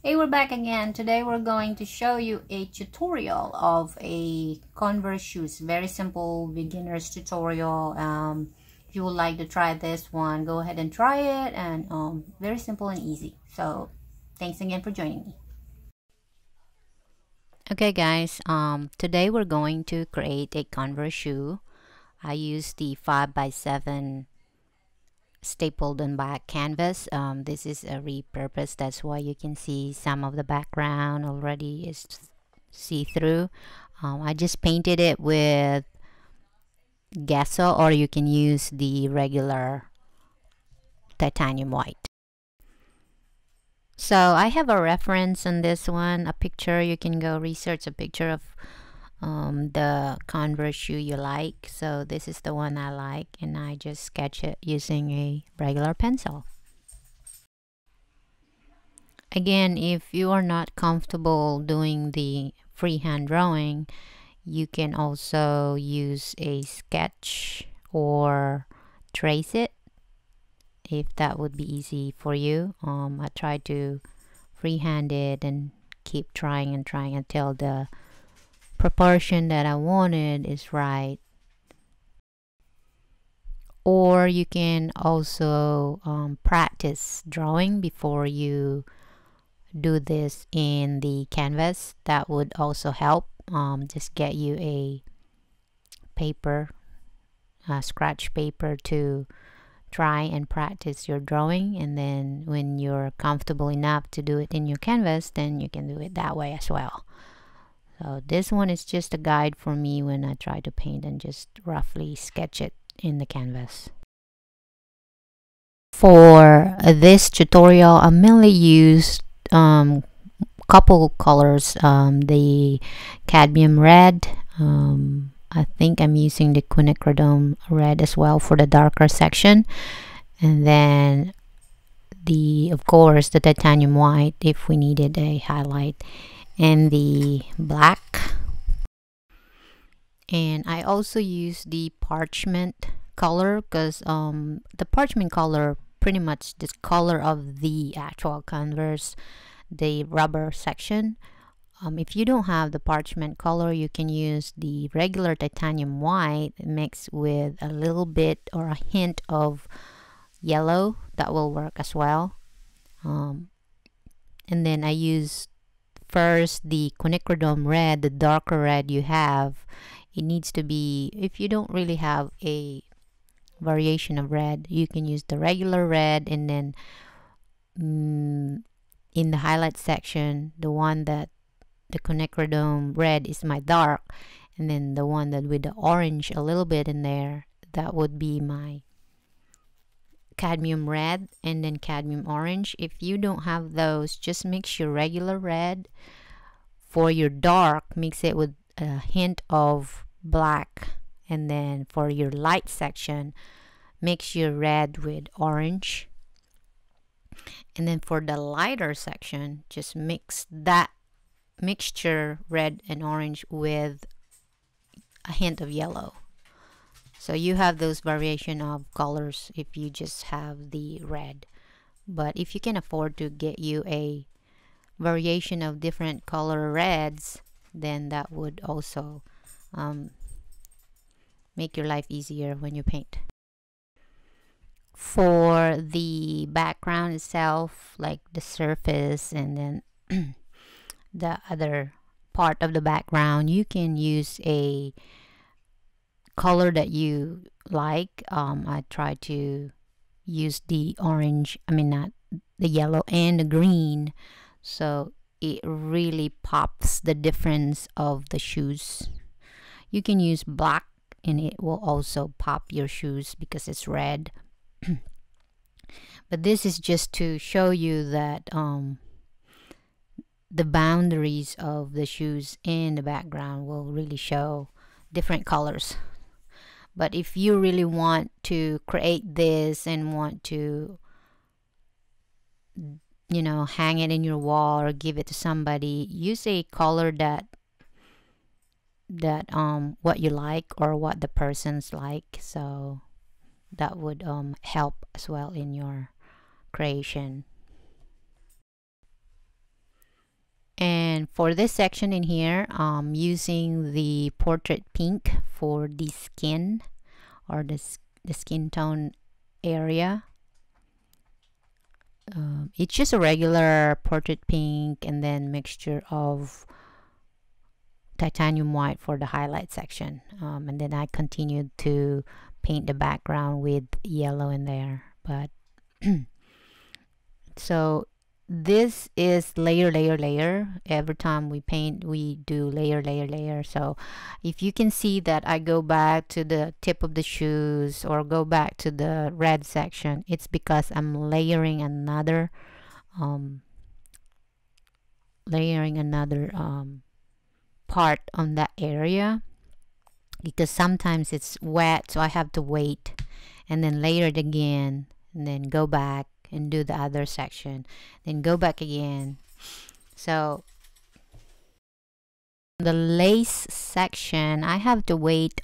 Hey, we're back again. Today we're going to show you a tutorial of a Converse shoes. Very simple beginner's tutorial. If you would like to try this one, go ahead and try it, and very simple and easy. So thanks again for joining me. Okay guys, today we're going to create a Converse shoe. I use the 5x7 stapled on back canvas. This is a repurpose, that's why you can see some of the background already is see-through. I just painted it with gesso, or you can use the regular titanium white. So I have a reference on this one, a picture. You can go research a picture of the Converse shoe you like. So this is the one I like, and I just sketch it using a regular pencil. Again, if you are not comfortable doing the freehand drawing, you can also use a sketch or trace it if that would be easy for you. I try to freehand it and keep trying and trying until the proportion that I wanted is right. Or you can also practice drawing before you do this in the canvas. That would also help. Just get you a paper, scratch paper, to try and practice your drawing, and then when you're comfortable enough to do it in your canvas, then you can do it that way as well. So this one is just a guide for me when I try to paint and just roughly sketch it in the canvas. For this tutorial, I mainly used couple colors, the cadmium red. I think I'm using the quinacridone red as well for the darker section, and then of course the titanium white if we needed a highlight, and the black. And I also use the parchment color because the parchment color pretty much the color of the actual Converse, the rubber section. If you don't have the parchment color, you can use the regular titanium white mixed with a little bit or a hint of yellow. That will work as well. And then I use first the quinacridone red, the darker red you have. It needs to be, if you don't really have a variation of red, you can use the regular red, and then in the highlight section, the one that the quinacridone red is my dark, and then the one that with the orange a little bit in there, that would be my cadmium red, and then cadmium orange. If you don't have those, just mix your regular red. For your dark, mix it with a hint of black, and then for your light section, mix your red with orange, and then for the lighter section, just mix that mixture red and orange with a hint of yellow. So you have those variation of colors if you just have the red. But if you can afford to get you a variation of different color reds, then that would also make your life easier when you paint. For the background itself, like the surface and then the other part of the background, you can use a color that you like. I try to use the orange, not the yellow, and the green, so it really pops the difference of the shoes. You can use black and it will also pop your shoes because it's red. But this is just to show you that the boundaries of the shoes in the background will really show different colors. But if you really want to create this and want to, hang it in your wall or give it to somebody, use a color that what you like or what the person's like. So that would help as well in your creation. And for this section in here, I'm using the portrait pink for the skin or the skin tone area. It's just a regular portrait pink and then mixture of titanium white for the highlight section. And then I continued to paint the background with yellow in there. But so this is layer. Every time we paint, we do layer. So if you can see that I go back to the tip of the shoes or go back to the red section, it's because I'm layering another part on that area, because sometimes it's wet, so I have to wait and then layer it again and then go back and do the other section, then go back again. So the lace section, I have to wait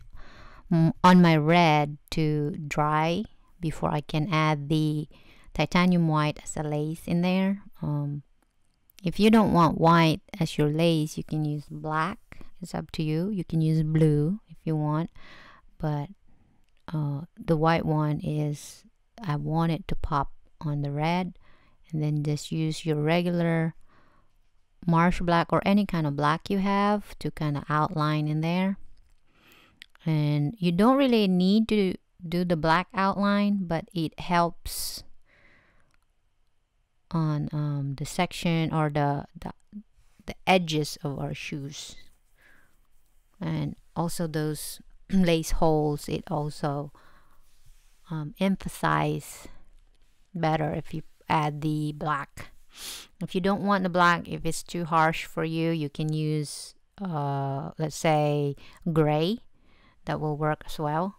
on my red to dry before I can add the titanium white as a lace in there. If you don't want white as your lace, you can use black. It's up to you. You can use blue if you want, but the white one is, I want it to pop on the red, and then just use your regular marsh black or any kind of black you have to kind of outline in there. And you don't really need to do the black outline, but it helps on the section or the edges of our shoes, and also those lace holes. It also emphasize better if you add the black. If you don't want the black, if it's too harsh for you, you can use let's say gray. That will work as well.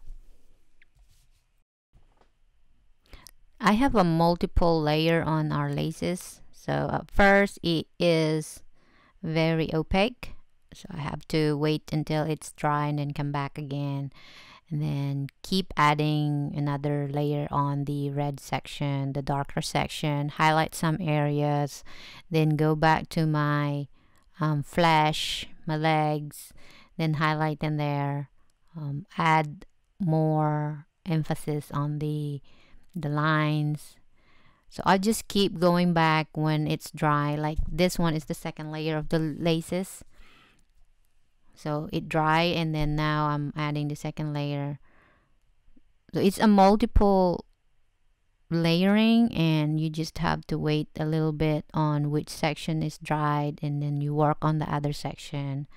I have a multiple layer on our laces. So at first it is very opaque, so I have to wait until it's dry and then come back again, and then keep adding another layer on the red section, the darker section, highlight some areas, then go back to my flesh, my legs, then highlight in there, add more emphasis on the lines. So I'll just keep going back when it's dry. Like this one is the second layer of the laces, so it dry, and then now I'm adding the second layer. So it's a multiple layering, and you just have to wait a little bit on which section is dried, and then you work on the other section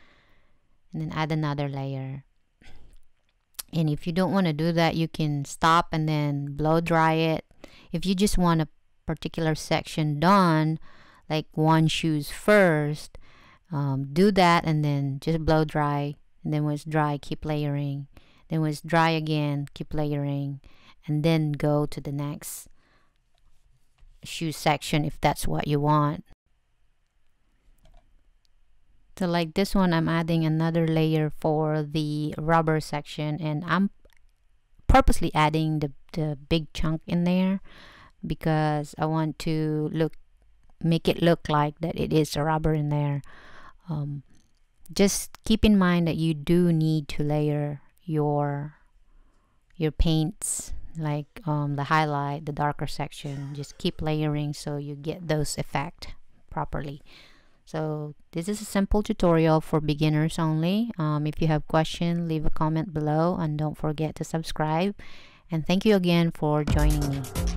and then add another layer. And if you don't want to do that, you can stop and then blow dry it. If you just want a particular section done, like one shoes first, do that and then just blow dry, and then when it's dry, keep layering, then when it's dry again, keep layering, and then go to the next shoe section if that's what you want. So like this one, I'm adding another layer for the rubber section, and I'm purposely adding the big chunk in there because I want to make it look like that it is a rubber in there. Just keep in mind that you do need to layer your paints, like the highlight, the darker section. Just keep layering so you get those effects properly. So this is a simple tutorial for beginners only. If you have questions, leave a comment below, and don't forget to subscribe. And thank you again for joining me.